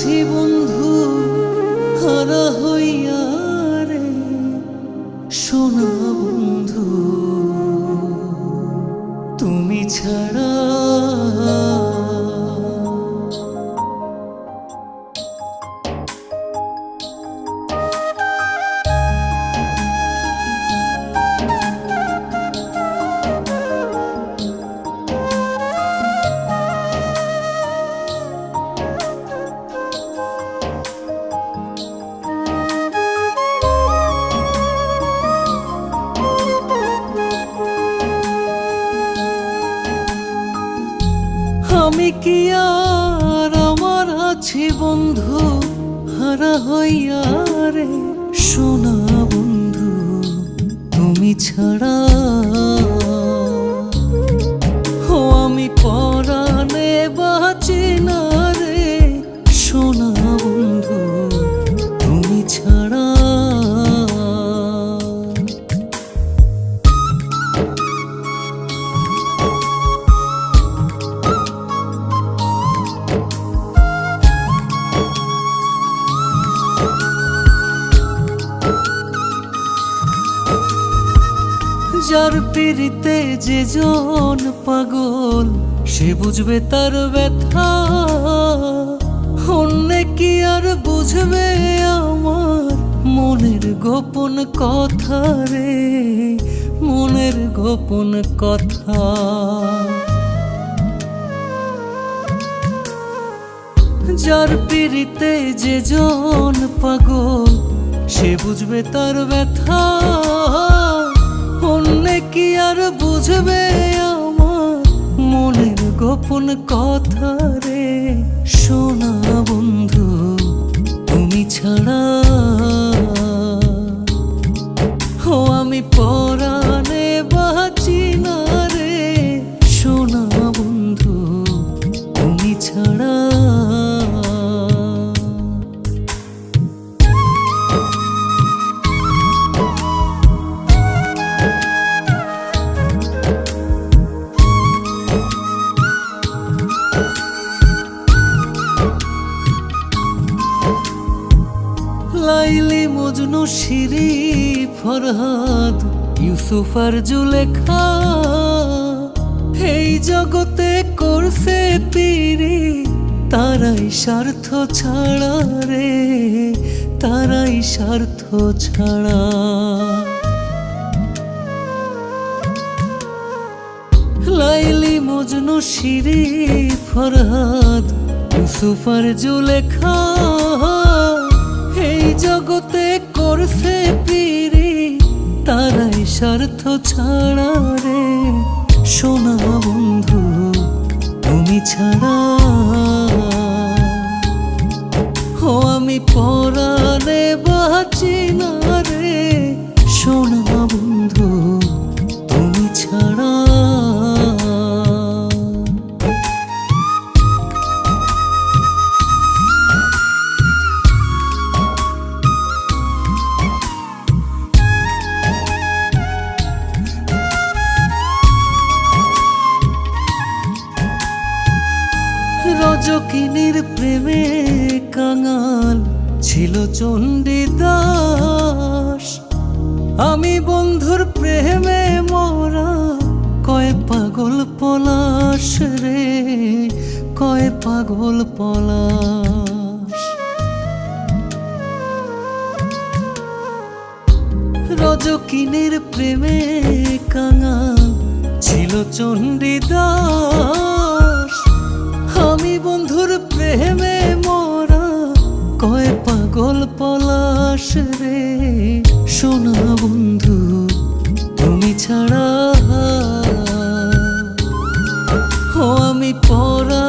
আছি বন্ধু হারা হইয়া রে, সোনা বন্ধু তুমি ছাড়া। আমি কি আর আমার আছি বন্ধু হারা হইয়া রে, সোনা বন্ধু তুমি ছাড়া। ও আমি পরাণে বাঁচি না রে, সোনা বন্ধু তুমি ছাড়া। যার পিড়িতে যে জন পাগল সে বুঝবে তার ব্যথা, অন্য কি আর বুঝবে আমার মনের গোপন কথা রে, মনের গোপন কথা। যার পিড়িতে যে জন পাগল সে বুঝবে তার ব্যথা, অন্য কি আর বুঝবে আমার মনের গোপন কথা রে, সোনা বন্ধু তুমি ছাড়া। ও আমি পরাণে বাঁচি না রে, সোনা বন্ধু তুমি ছাড়া। লাইলি মজনু শিরি ফরহাদ ইউসুফ আর জুলেখা, এই জগতে করছে পিরি তারাই স্বার্থ ছাড়া রে, তারাই স্বার্থ ছাড়া। লাইলি মজনু শিরি ফরহাদ ইউসুফ আর জুলেখা, এই জগতে করছে পিরি তারাই স্বার্থ ছাড়া রে, সোনা বন্ধু তুমি ছাড়া। ও আমি পরাণে বাঁচি না রে, সোনা বন্ধু তুমি ছাড়া। রজকিনীর প্রেমে কাঙাল ছিল চণ্ডীদাস, আমি বন্ধুর প্রেমে মরা কয় পাগল পলাশ রে, কয় পাগল পলাশ। রজকিনীর প্রেমে কাঙাল ছিল চণ্ডীদাস, আমি বন্ধুর প্রেমে মরা কয় পাগল পলাশ রে, সোনা বন্ধু তুমি ছাড়া। ও আমি পরা